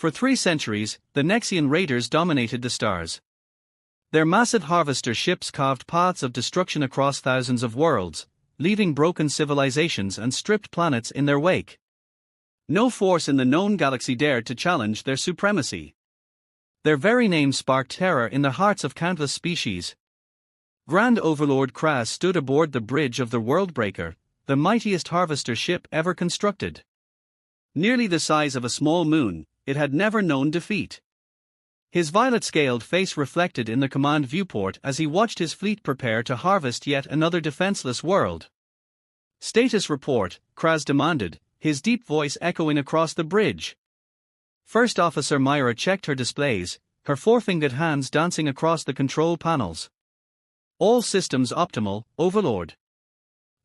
For 3 centuries, the Nexian raiders dominated the stars. Their massive harvester ships carved paths of destruction across thousands of worlds, leaving broken civilizations and stripped planets in their wake. No force in the known galaxy dared to challenge their supremacy. Their very name sparked terror in the hearts of countless species. Grand Overlord Kraz stood aboard the bridge of the Worldbreaker, the mightiest harvester ship ever constructed. Nearly the size of a small moon, it had never known defeat. His violet-scaled face reflected in the command viewport as he watched his fleet prepare to harvest yet another defenseless world. "Status report," Kraz demanded, his deep voice echoing across the bridge. First Officer Myra checked her displays, her four-fingered hands dancing across the control panels. "All systems optimal, Overlord.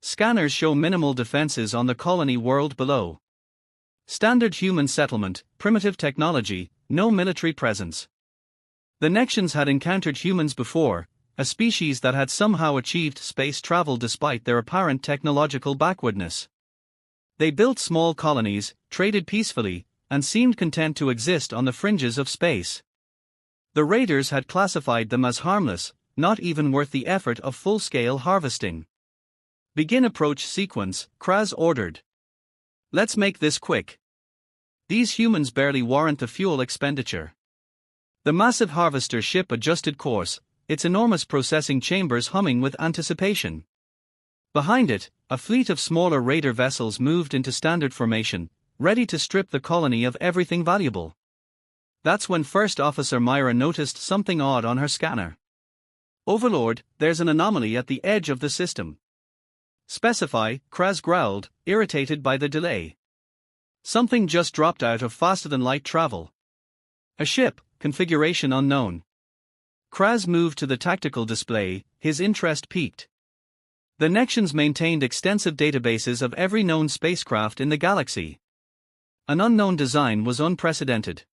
Scanners show minimal defenses on the colony world below. Standard human settlement, primitive technology, no military presence." The Nexians had encountered humans before, a species that had somehow achieved space travel despite their apparent technological backwardness. They built small colonies, traded peacefully, and seemed content to exist on the fringes of space. The raiders had classified them as harmless, not even worth the effort of full-scale harvesting. "Begin approach sequence," Kraz ordered. "Let's make this quick. These humans barely warrant the fuel expenditure." The massive harvester ship adjusted course, its enormous processing chambers humming with anticipation. Behind it, a fleet of smaller raider vessels moved into standard formation, ready to strip the colony of everything valuable. That's when First Officer Myra noticed something odd on her scanner. "Overlord, there's an anomaly at the edge of the system." "Specify," Kraz growled, irritated by the delay. "Something just dropped out of faster-than-light travel. A ship, configuration unknown." Kraz moved to the tactical display, his interest piqued. The Nexians maintained extensive databases of every known spacecraft in the galaxy. An unknown design was unprecedented.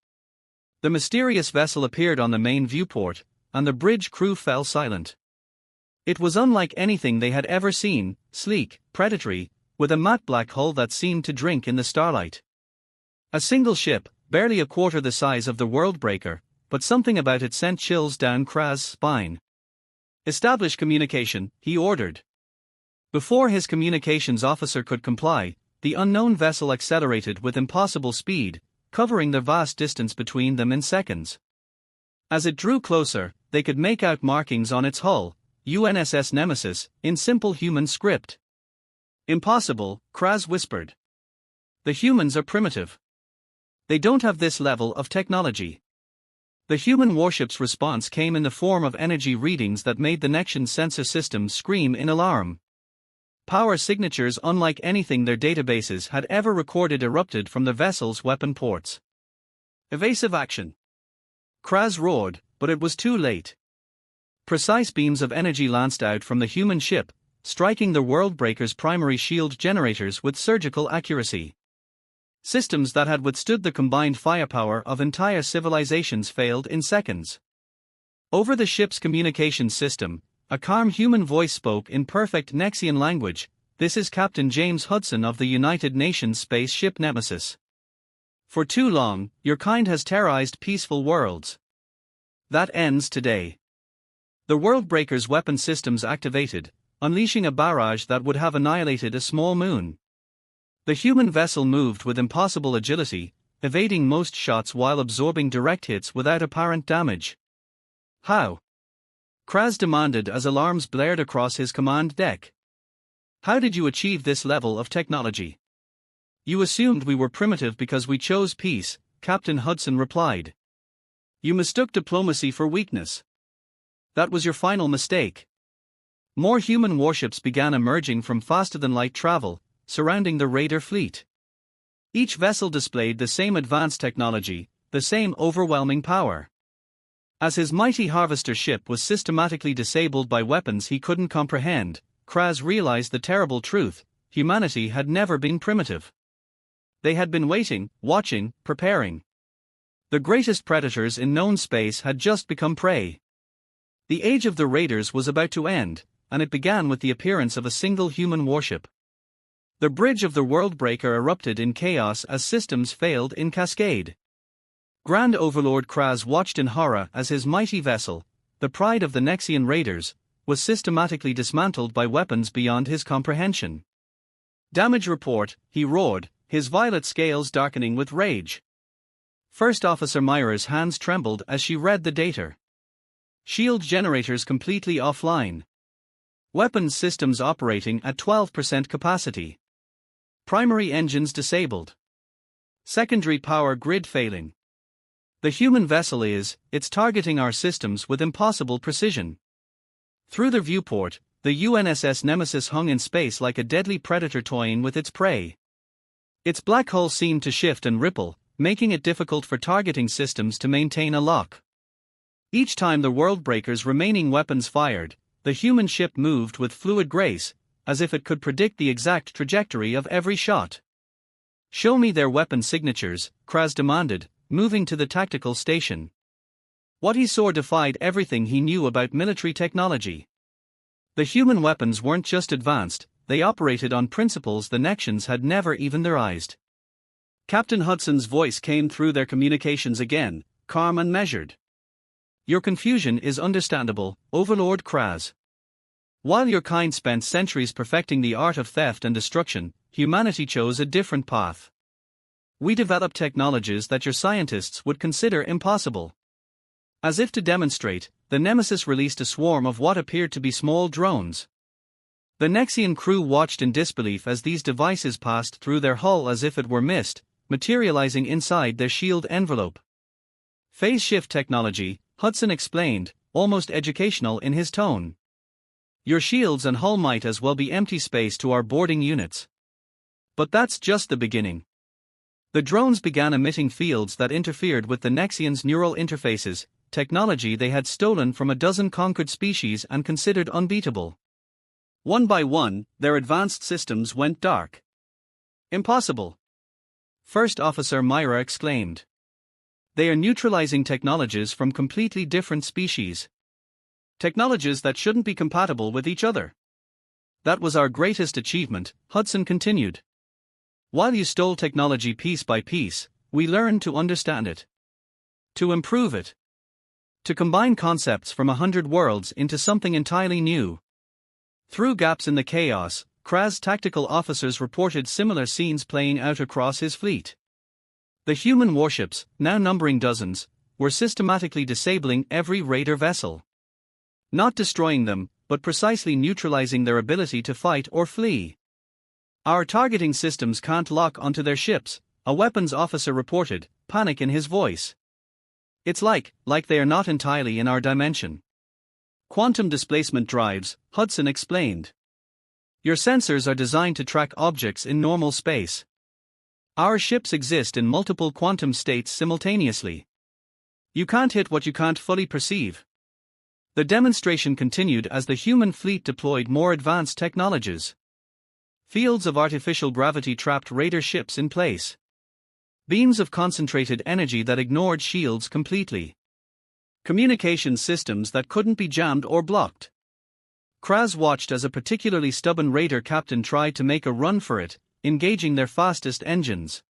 The mysterious vessel appeared on the main viewport, and the bridge crew fell silent. It was unlike anything they had ever seen, sleek, predatory, with a matte black hull that seemed to drink in the starlight. A single ship, barely a quarter the size of the Worldbreaker, but something about it sent chills down Kraz's spine. "Establish communication," he ordered. Before his communications officer could comply, the unknown vessel accelerated with impossible speed, covering the vast distance between them in seconds. As it drew closer, they could make out markings on its hull, UNSS Nemesis, in simple human script. "Impossible," Kraz whispered. "The humans are primitive. They don't have this level of technology." The human warship's response came in the form of energy readings that made the Nexian sensor systems scream in alarm. Power signatures unlike anything their databases had ever recorded erupted from the vessel's weapon ports. "Evasive action!" Kraz roared, but it was too late. Precise beams of energy lanced out from the human ship, striking the Worldbreaker's primary shield generators with surgical accuracy. Systems that had withstood the combined firepower of entire civilizations failed in seconds. Over the ship's communications system, a calm human voice spoke in perfect Nexian language. "This is Captain James Hudson of the United Nations spaceship Nemesis. For too long, your kind has terrorized peaceful worlds. That ends today." The Worldbreaker's weapon systems activated, unleashing a barrage that would have annihilated a small moon. The human vessel moved with impossible agility, evading most shots while absorbing direct hits without apparent damage. "How?" Kraz demanded as alarms blared across his command deck. "How did you achieve this level of technology?" "You assumed we were primitive because we chose peace," Captain Hudson replied. "You mistook diplomacy for weakness. That was your final mistake." More human warships began emerging from faster-than-light travel, surrounding the raider fleet. Each vessel displayed the same advanced technology, the same overwhelming power. As his mighty harvester ship was systematically disabled by weapons he couldn't comprehend, Kraz realized the terrible truth: humanity had never been primitive. They had been waiting, watching, preparing. The greatest predators in known space had just become prey. The age of the raiders was about to end, and it began with the appearance of a single human warship. The bridge of the Worldbreaker erupted in chaos as systems failed in cascade. Grand Overlord Kraz watched in horror as his mighty vessel, the pride of the Nexian raiders, was systematically dismantled by weapons beyond his comprehension. "Damage report," he roared, his violet scales darkening with rage. First Officer Myra's hands trembled as she read the data. Shield generators completely offline. Weapons systems operating at 12% capacity. Primary engines disabled. Secondary power grid failing. The human vessel it's targeting our systems with impossible precision. Through their viewport, the UNSS Nemesis hung in space like a deadly predator toying with its prey. Its black hull seemed to shift and ripple, making it difficult for targeting systems to maintain a lock. Each time the Worldbreaker's remaining weapons fired, the human ship moved with fluid grace, as if it could predict the exact trajectory of every shot. "Show me their weapon signatures," Kraz demanded, moving to the tactical station. What he saw defied everything he knew about military technology. The human weapons weren't just advanced, they operated on principles the Nexians had never even theorized. Captain Hudson's voice came through their communications again, calm and measured. "Your confusion is understandable, Overlord Kraz. While your kind spent centuries perfecting the art of theft and destruction, humanity chose a different path. We developed technologies that your scientists would consider impossible." As if to demonstrate, the Nemesis released a swarm of what appeared to be small drones. The Nexian crew watched in disbelief as these devices passed through their hull as if it were mist, materializing inside their shield envelope. "Phase shift technology," Hudson explained, almost educational in his tone. "Your shields and hull might as well be empty space to our boarding units. But that's just the beginning." The drones began emitting fields that interfered with the Nexians' neural interfaces, technology they had stolen from a dozen conquered species and considered unbeatable. One by one, their advanced systems went dark. "Impossible!" First Officer Myra exclaimed. "They are neutralizing technologies from completely different species. Technologies that shouldn't be compatible with each other." "That was our greatest achievement," Hudson continued. "While you stole technology piece by piece, we learned to understand it. To improve it. To combine concepts from 100 worlds into something entirely new." Through gaps in the chaos, Kraz's tactical officers reported similar scenes playing out across his fleet. The human warships, now numbering dozens, were systematically disabling every raider vessel. Not destroying them, but precisely neutralizing their ability to fight or flee. "Our targeting systems can't lock onto their ships," a weapons officer reported, panic in his voice. "It's like they are not entirely in our dimension." "Quantum displacement drives," Hudson explained. "Your sensors are designed to track objects in normal space. Our ships exist in multiple quantum states simultaneously. You can't hit what you can't fully perceive." The demonstration continued as the human fleet deployed more advanced technologies. Fields of artificial gravity trapped raider ships in place. Beams of concentrated energy that ignored shields completely. Communication systems that couldn't be jammed or blocked. Kraz watched as a particularly stubborn raider captain tried to make a run for it, engaging their fastest engines.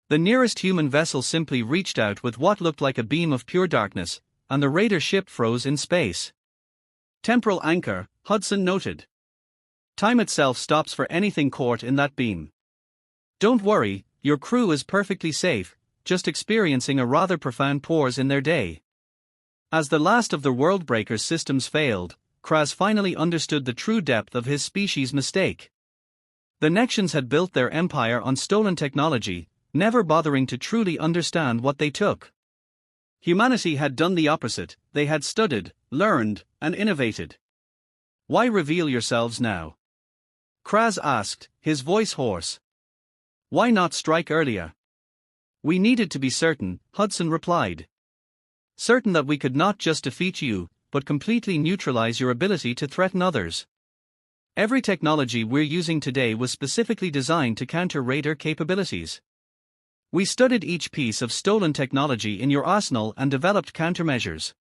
The nearest human vessel simply reached out with what looked like a beam of pure darkness, and the raider ship froze in space. "Temporal anchor," Hudson noted. "Time itself stops for anything caught in that beam. Don't worry, your crew is perfectly safe, just experiencing a rather profound pause in their day." As the last of the Worldbreaker's systems failed, Kraz finally understood the true depth of his species' mistake. The Nexians had built their empire on stolen technology, never bothering to truly understand what they took. Humanity had done the opposite, they had studied, learned, and innovated. "Why reveal yourselves now?" Kraz asked, his voice hoarse. "Why not strike earlier?" "We needed to be certain," Hudson replied. "Certain that we could not just defeat you, but completely neutralize your ability to threaten others. Every technology we're using today was specifically designed to counter raider capabilities. We studied each piece of stolen technology in your arsenal and developed countermeasures."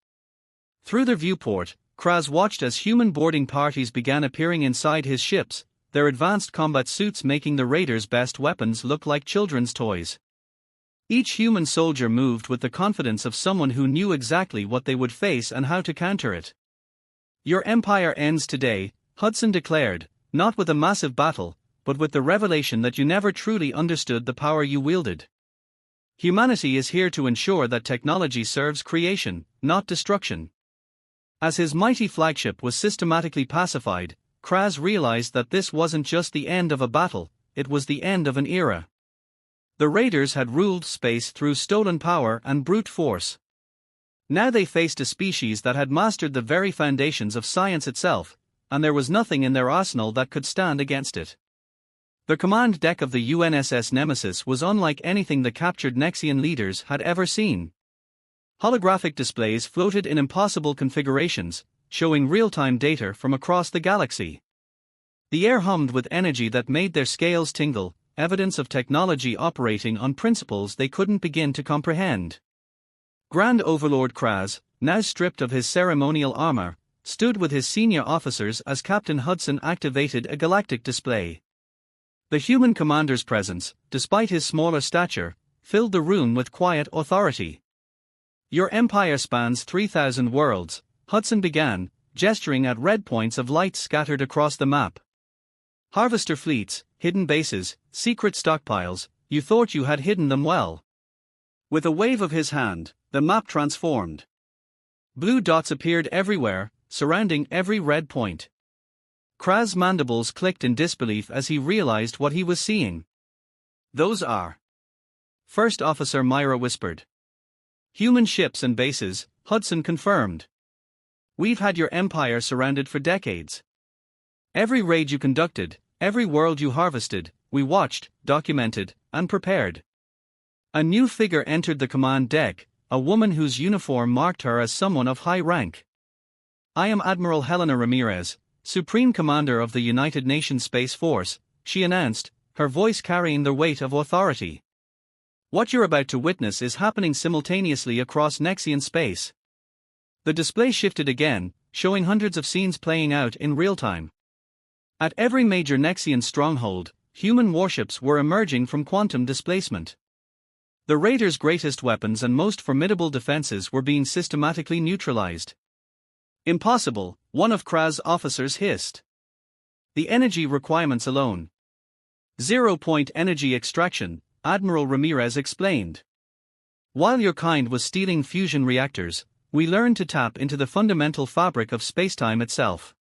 Through their viewport, Kraz watched as human boarding parties began appearing inside his ships, their advanced combat suits making the raiders' best weapons look like children's toys. Each human soldier moved with the confidence of someone who knew exactly what they would face and how to counter it. Your empire ends today, Hudson declared, not with a massive battle, but with the revelation that you never truly understood the power you wielded. Humanity is here to ensure that technology serves creation, not destruction. As his mighty flagship was systematically pacified, Kraz realized that this wasn't just the end of a battle, it was the end of an era. The Raiders had ruled space through stolen power and brute force. Now they faced a species that had mastered the very foundations of science itself, and there was nothing in their arsenal that could stand against it. The command deck of the UNSS Nemesis was unlike anything the captured Nexian leaders had ever seen. Holographic displays floated in impossible configurations, showing real-time data from across the galaxy. The air hummed with energy that made their scales tingle, evidence of technology operating on principles they couldn't begin to comprehend. Grand Overlord Kraz, now stripped of his ceremonial armor, stood with his senior officers as Captain Hudson activated a galactic display. The human commander's presence, despite his smaller stature, filled the room with quiet authority. Your empire spans 3,000 worlds, Hudson began, gesturing at red points of light scattered across the map. Harvester fleets, hidden bases, secret stockpiles, you thought you had hidden them well. With a wave of his hand, the map transformed. Blue dots appeared everywhere, surrounding every red point. Kraz's mandibles clicked in disbelief as he realized what he was seeing. Those are. First Officer Myra whispered. Human ships and bases, Hudson confirmed. We've had your empire surrounded for decades. Every raid you conducted, every world you harvested, we watched, documented, and prepared. A new figure entered the command deck, a woman whose uniform marked her as someone of high rank. I am Admiral Helena Ramirez, Supreme Commander of the United Nations Space Force, she announced, her voice carrying the weight of authority. What you're about to witness is happening simultaneously across Nexian space. The display shifted again, showing hundreds of scenes playing out in real time. At every major Nexian stronghold, human warships were emerging from quantum displacement. The Raiders' greatest weapons and most formidable defenses were being systematically neutralized. Impossible, one of Kraz's officers hissed. The energy requirements alone. 0-point energy extraction, Admiral Ramirez explained. While your kind was stealing fusion reactors, we learned to tap into the fundamental fabric of spacetime itself.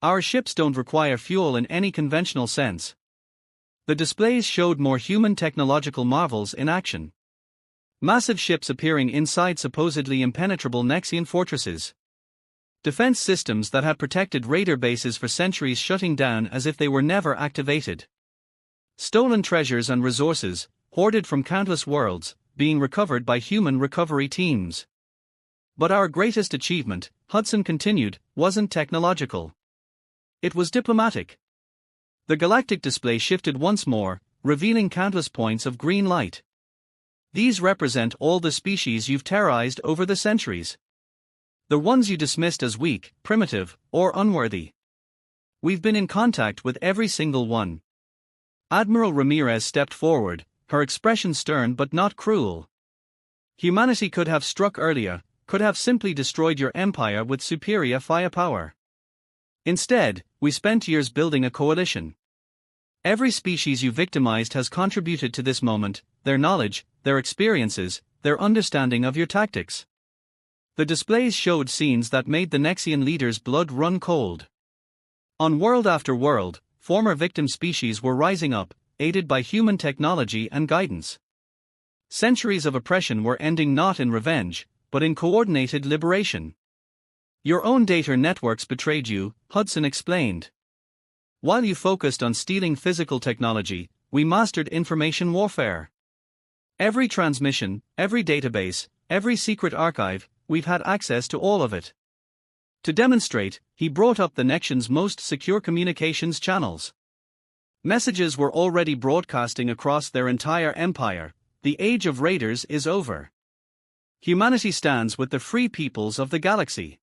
Our ships don't require fuel in any conventional sense. The displays showed more human technological marvels in action. Massive ships appearing inside supposedly impenetrable Nexian fortresses. Defense systems that had protected raider bases for centuries shutting down as if they were never activated. Stolen treasures and resources, hoarded from countless worlds, being recovered by human recovery teams. But our greatest achievement, Hudson continued, wasn't technological. It was diplomatic. The galactic display shifted once more, revealing countless points of green light. These represent all the species you've terrorized over the centuries. The ones you dismissed as weak, primitive, or unworthy. We've been in contact with every single one. Admiral Ramirez stepped forward, her expression stern but not cruel. Humanity could have struck earlier, could have simply destroyed your empire with superior firepower. Instead, we spent years building a coalition. Every species you victimized has contributed to this moment, their knowledge, their experiences, their understanding of your tactics. The displays showed scenes that made the Nexian leaders' blood run cold. On world after world, former victim species were rising up, aided by human technology and guidance. Centuries of oppression were ending not in revenge, but in coordinated liberation. Your own data networks betrayed you, Hudson explained. While you focused on stealing physical technology, we mastered information warfare. Every transmission, every database, every secret archive, we've had access to all of it. To demonstrate, he brought up the Nexian's most secure communications channels. Messages were already broadcasting across their entire empire. The age of raiders is over. Humanity stands with the free peoples of the galaxy.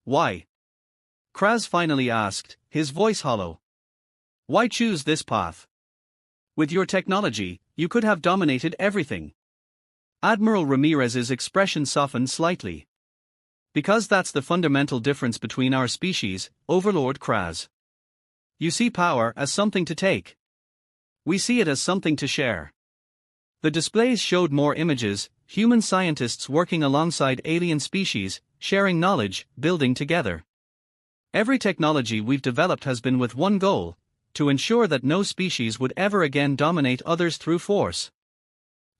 Why? Kraz finally asked, his voice hollow. Why choose this path? With your technology, you could have dominated everything. Admiral Ramirez's expression softened slightly. Because that's the fundamental difference between our species, Overlord Kraz. You see power as something to take. We see it as something to share. The displays showed more images, human scientists working alongside alien species, sharing knowledge, building together. Every technology we've developed has been with one goal: to ensure that no species would ever again dominate others through force.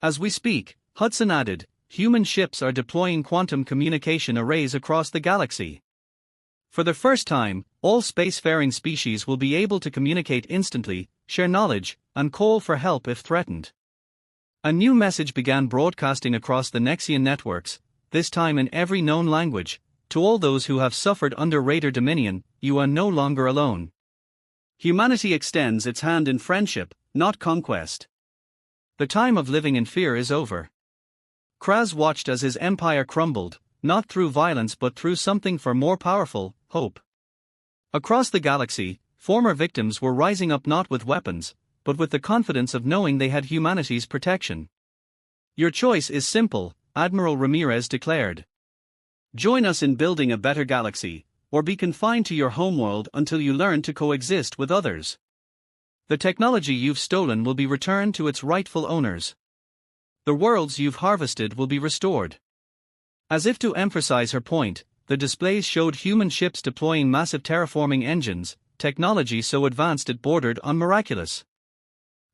As we speak, Hudson added, human ships are deploying quantum communication arrays across the galaxy. For the first time, all spacefaring species will be able to communicate instantly, share knowledge, and call for help if threatened. A new message began broadcasting across the Nexian networks, this time in every known language: to all those who have suffered under Raider dominion, you are no longer alone. Humanity extends its hand in friendship, not conquest. The time of living in fear is over. Kraz watched as his empire crumbled, not through violence but through something far more powerful: hope. Across the galaxy, former victims were rising up not with weapons, but with the confidence of knowing they had humanity's protection. Your choice is simple, Admiral Ramirez declared. Join us in building a better galaxy, or be confined to your homeworld until you learn to coexist with others. The technology you've stolen will be returned to its rightful owners. The worlds you've harvested will be restored. As if to emphasize her point, the displays showed human ships deploying massive terraforming engines, technology so advanced it bordered on miraculous.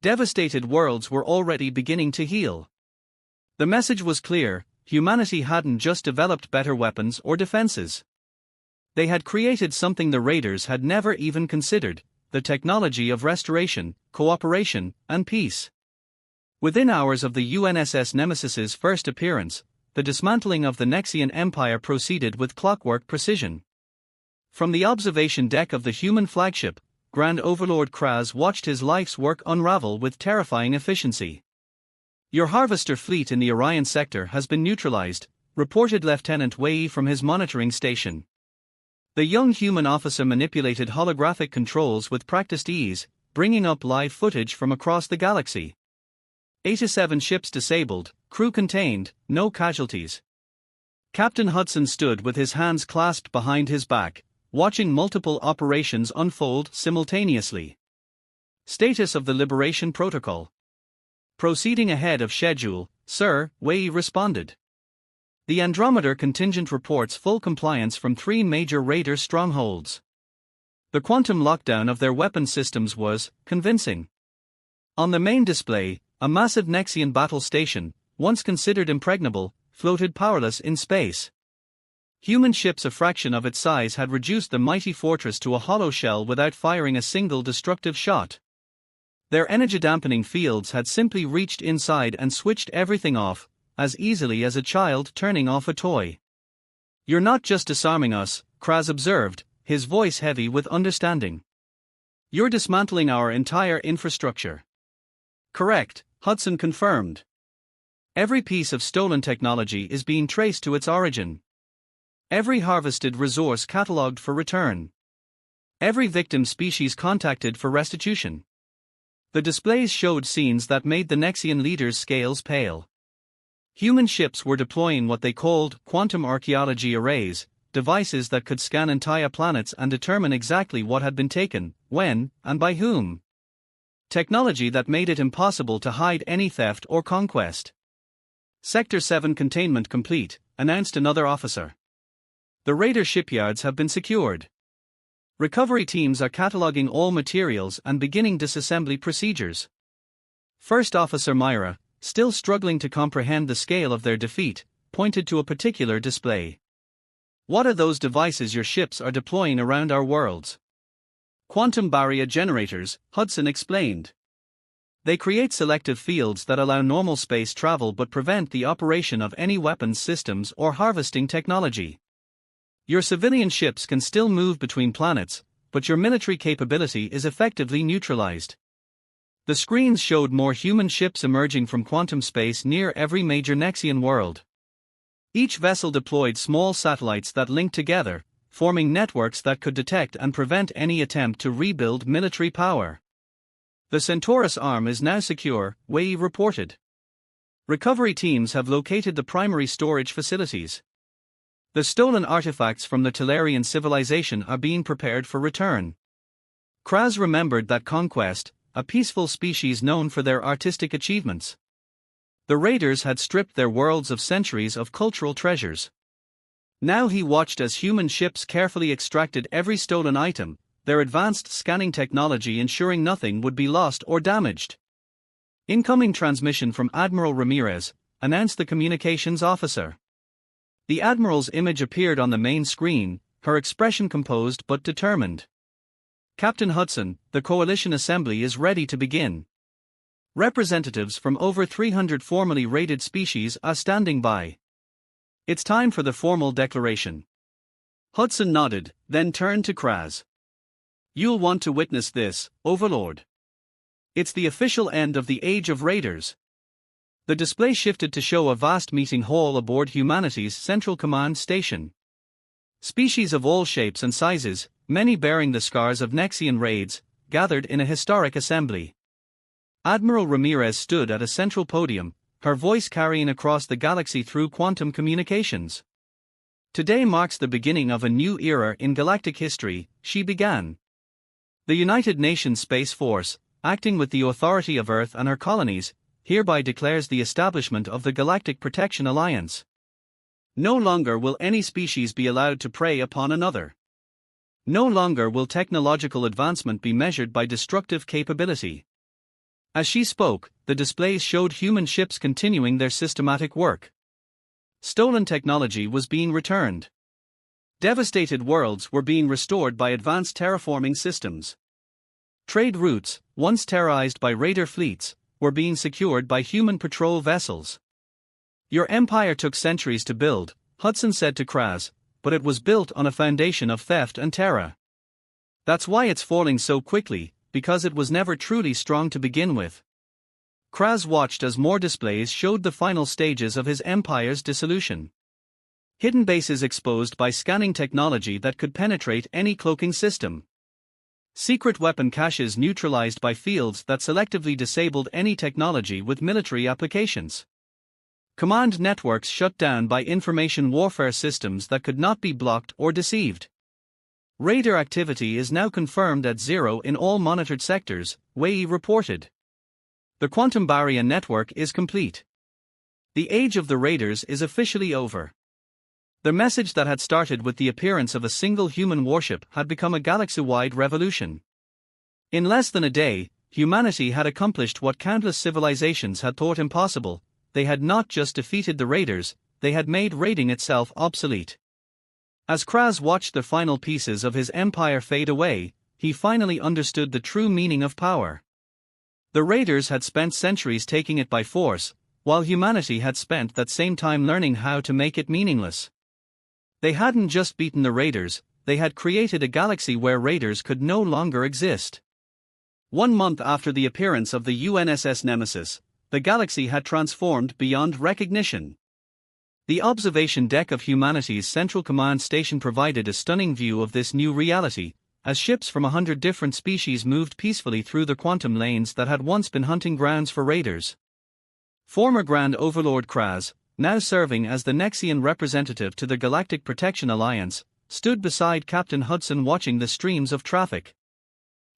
Devastated worlds were already beginning to heal. The message was clear: humanity hadn't just developed better weapons or defenses. They had created something the Raiders had never even considered: the technology of restoration, cooperation, and peace. Within hours of the UNSS Nemesis's first appearance, the dismantling of the Nexian Empire proceeded with clockwork precision. From the observation deck of the human flagship, Grand Overlord Kraz watched his life's work unravel with terrifying efficiency. Your harvester fleet in the Orion sector has been neutralized, reported Lieutenant Wei from his monitoring station. The young human officer manipulated holographic controls with practiced ease, bringing up live footage from across the galaxy. 87 ships disabled, crew contained, no casualties. Captain Hudson stood with his hands clasped behind his back, watching multiple operations unfold simultaneously. Status of the Liberation Protocol. Proceeding ahead of schedule, Sir, Wei responded. The Andrometer contingent reports full compliance from 3 major Raider strongholds. The quantum lockdown of their weapon systems was convincing. On the main display, a massive Nexian battle station, once considered impregnable, floated powerless in space. Human ships a fraction of its size had reduced the mighty fortress to a hollow shell without firing a single destructive shot. Their energy-dampening fields had simply reached inside and switched everything off, as easily as a child turning off a toy. You're not just disarming us, Kraz observed, his voice heavy with understanding. You're dismantling our entire infrastructure. Correct, Hudson confirmed. Every piece of stolen technology is being traced to its origin. Every harvested resource catalogued for return. Every victim species contacted for restitution. The displays showed scenes that made the Nexian leaders' scales pale. Human ships were deploying what they called quantum archaeology arrays, devices that could scan entire planets and determine exactly what had been taken, when, and by whom. Technology that made it impossible to hide any theft or conquest. Sector 7 containment complete, announced another officer. The Raider shipyards have been secured. Recovery teams are cataloging all materials and beginning disassembly procedures. First Officer Myra, still struggling to comprehend the scale of their defeat, pointed to a particular display. What are those devices your ships are deploying around our worlds? Quantum barrier generators, Hudson explained. They create selective fields that allow normal space travel but prevent the operation of any weapons systems or harvesting technology. Your civilian ships can still move between planets, but your military capability is effectively neutralized. The screens showed more human ships emerging from quantum space near every major Nexian world. Each vessel deployed small satellites that linked together, forming networks that could detect and prevent any attempt to rebuild military power. The Centaurus arm is now secure, Wei reported. Recovery teams have located the primary storage facilities. The stolen artifacts from the Tellarian civilization are being prepared for return. Kraz remembered that conquest, a peaceful species known for their artistic achievements. The raiders had stripped their worlds of centuries of cultural treasures. Now he watched as human ships carefully extracted every stolen item, their advanced scanning technology ensuring nothing would be lost or damaged. Incoming transmission from Admiral Ramirez, announced the communications officer. The Admiral's image appeared on the main screen, her expression composed but determined. Captain Hudson, the Coalition Assembly is ready to begin. Representatives from over 300 formerly raided species are standing by. It's time for the formal declaration. Hudson nodded, then turned to Kraz. You'll want to witness this, Overlord. It's the official end of the Age of Raiders. The display shifted to show a vast meeting hall aboard humanity's Central Command Station. Species of all shapes and sizes, many bearing the scars of Nexian raids, gathered in a historic assembly. Admiral Ramirez stood at a central podium, her voice carrying across the galaxy through quantum communications. Today marks the beginning of a new era in galactic history, she began. The United Nations Space Force, acting with the authority of Earth and her colonies, hereby declares the establishment of the Galactic Protection Alliance. No longer will any species be allowed to prey upon another. No longer will technological advancement be measured by destructive capability. As she spoke, the displays showed human ships continuing their systematic work. Stolen technology was being returned. Devastated worlds were being restored by advanced terraforming systems. Trade routes, once terrorized by raider fleets, were being secured by human patrol vessels. Your empire took centuries to build, Hudson said to Kraz, but it was built on a foundation of theft and terror. That's why it's falling so quickly, because it was never truly strong to begin with. Kraz watched as more displays showed the final stages of his empire's dissolution. Hidden bases exposed by scanning technology that could penetrate any cloaking system. Secret weapon caches neutralized by fields that selectively disabled any technology with military applications. Command networks shut down by information warfare systems that could not be blocked or deceived. Raider activity is now confirmed at zero in all monitored sectors, Wei reported. The quantum barrier network is complete. The age of the raiders is officially over. The message that had started with the appearance of a single human warship had become a galaxy-wide revolution. In less than a day, humanity had accomplished what countless civilizations had thought impossible. They had not just defeated the raiders, they had made raiding itself obsolete. As Kraz watched the final pieces of his empire fade away, he finally understood the true meaning of power. The raiders had spent centuries taking it by force, while humanity had spent that same time learning how to make it meaningless. They hadn't just beaten the raiders, they had created a galaxy where raiders could no longer exist. 1 month after the appearance of the UNSS Nemesis, the galaxy had transformed beyond recognition. The observation deck of humanity's Central Command Station provided a stunning view of this new reality, as ships from 100 different species moved peacefully through the quantum lanes that had once been hunting grounds for raiders. Former Grand Overlord Kraz, now serving as the Nexian representative to the Galactic Protection Alliance, stood beside Captain Hudson watching the streams of traffic.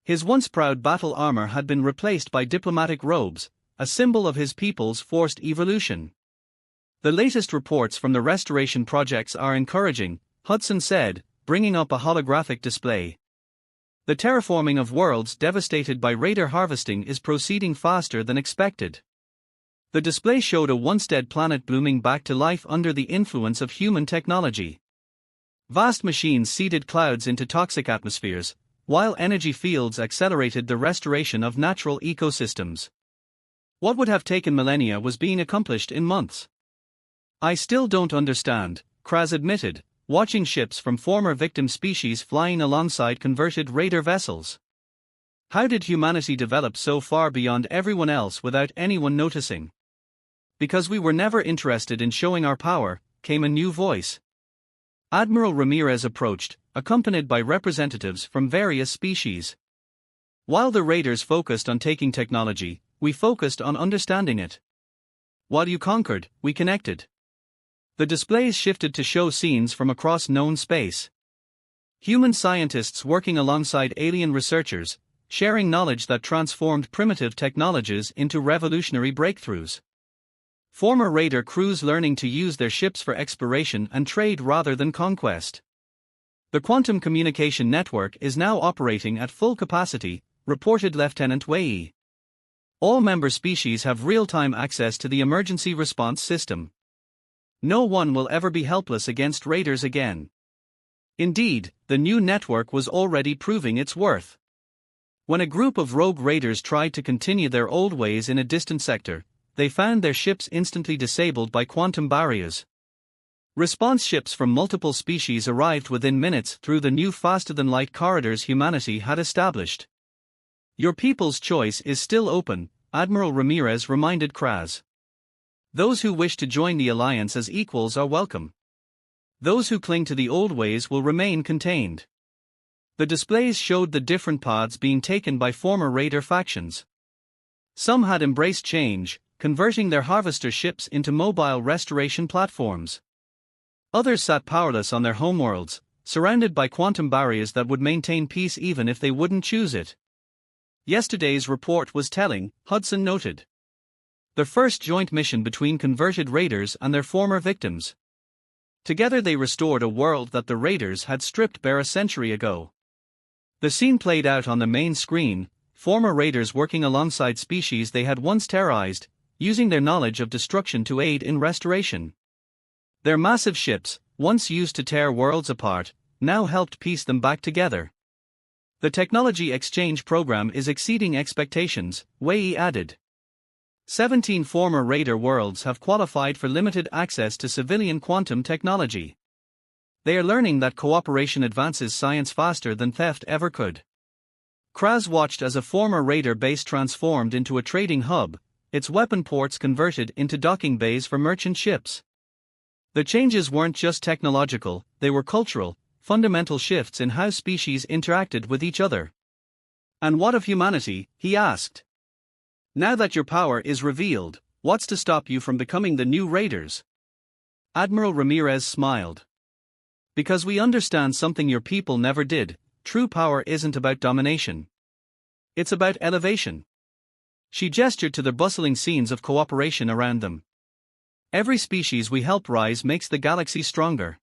His once proud battle armor had been replaced by diplomatic robes, a symbol of his people's forced evolution. The latest reports from the restoration projects are encouraging, Hudson said, bringing up a holographic display. The terraforming of worlds devastated by raider harvesting is proceeding faster than expected. The display showed a once-dead planet blooming back to life under the influence of human technology. Vast machines seeded clouds into toxic atmospheres, while energy fields accelerated the restoration of natural ecosystems. What would have taken millennia was being accomplished in months. I still don't understand, Kraz admitted, watching ships from former victim species flying alongside converted raider vessels. How did humanity develop so far beyond everyone else without anyone noticing? Because we were never interested in showing our power, came a new voice. Admiral Ramirez approached, accompanied by representatives from various species. While the raiders focused on taking technology, we focused on understanding it. While you conquered, we connected. The displays shifted to show scenes from across known space. Human scientists working alongside alien researchers, sharing knowledge that transformed primitive technologies into revolutionary breakthroughs. Former raider crews learning to use their ships for exploration and trade rather than conquest. The quantum communication network is now operating at full capacity, reported Lieutenant Wei. All member species have real-time access to the emergency response system. No one will ever be helpless against raiders again. Indeed, the new network was already proving its worth. When a group of rogue raiders tried to continue their old ways in a distant sector, they found their ships instantly disabled by quantum barriers. Response ships from multiple species arrived within minutes through the new faster-than-light corridors humanity had established. Your people's choice is still open, Admiral Ramirez reminded Kraz. Those who wish to join the alliance as equals are welcome. Those who cling to the old ways will remain contained. The displays showed the different paths being taken by former raider factions. Some had embraced change, converting their harvester ships into mobile restoration platforms. Others sat powerless on their homeworlds, surrounded by quantum barriers that would maintain peace even if they wouldn't choose it. Yesterday's report was telling, Hudson noted. The first joint mission between converted raiders and their former victims. Together they restored a world that the raiders had stripped bare a century ago. The scene played out on the main screen, former raiders working alongside species they had once terrorized, using their knowledge of destruction to aid in restoration. Their massive ships, once used to tear worlds apart, now helped piece them back together. The technology exchange program is exceeding expectations, Wei added. 17 former raider worlds have qualified for limited access to civilian quantum technology. They are learning that cooperation advances science faster than theft ever could. Kraz watched as a former raider base transformed into a trading hub, its weapon ports converted into docking bays for merchant ships. The changes weren't just technological, they were cultural, fundamental shifts in how species interacted with each other. And what of humanity, he asked. Now that your power is revealed, what's to stop you from becoming the new raiders? Admiral Ramirez smiled. Because we understand something your people never did, true power isn't about domination. It's about elevation. She gestured to the bustling scenes of cooperation around them. Every species we help rise makes the galaxy stronger.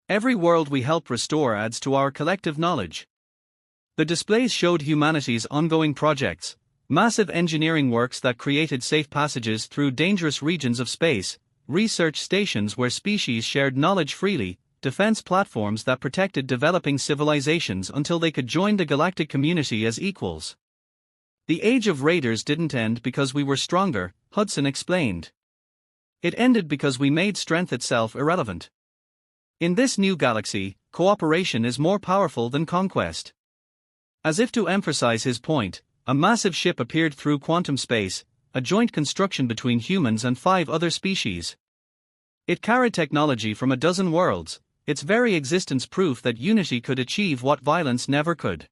Every world we help restore adds to our collective knowledge. The displays showed humanity's ongoing projects, massive engineering works that created safe passages through dangerous regions of space, research stations where species shared knowledge freely, defense platforms that protected developing civilizations until they could join the galactic community as equals. The age of raiders didn't end because we were stronger, Hudson explained. It ended because we made strength itself irrelevant. In this new galaxy, cooperation is more powerful than conquest. As if to emphasize his point, a massive ship appeared through quantum space, a joint construction between humans and 5 other species. It carried technology from a dozen worlds, its very existence proof that unity could achieve what violence never could.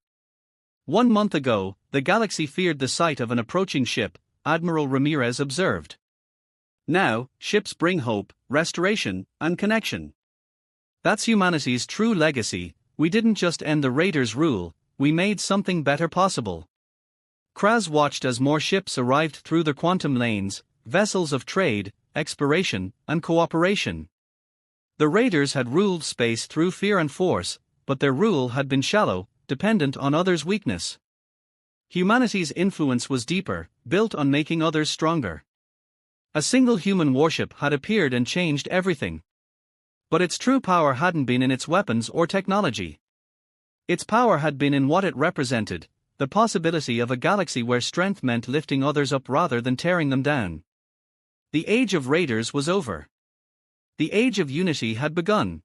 1 month ago, the galaxy feared the sight of an approaching ship, Admiral Ramirez observed. Now, ships bring hope, restoration, and connection. That's humanity's true legacy. We didn't just end the raiders' rule, we made something better possible. Kraz watched as more ships arrived through the quantum lanes, vessels of trade, exploration, and cooperation. The raiders had ruled space through fear and force, but their rule had been shallow, dependent on others' weakness. Humanity's influence was deeper, built on making others stronger. A single human warship had appeared and changed everything. But its true power hadn't been in its weapons or technology. Its power had been in what it represented, the possibility of a galaxy where strength meant lifting others up rather than tearing them down. The age of raiders was over. The age of unity had begun.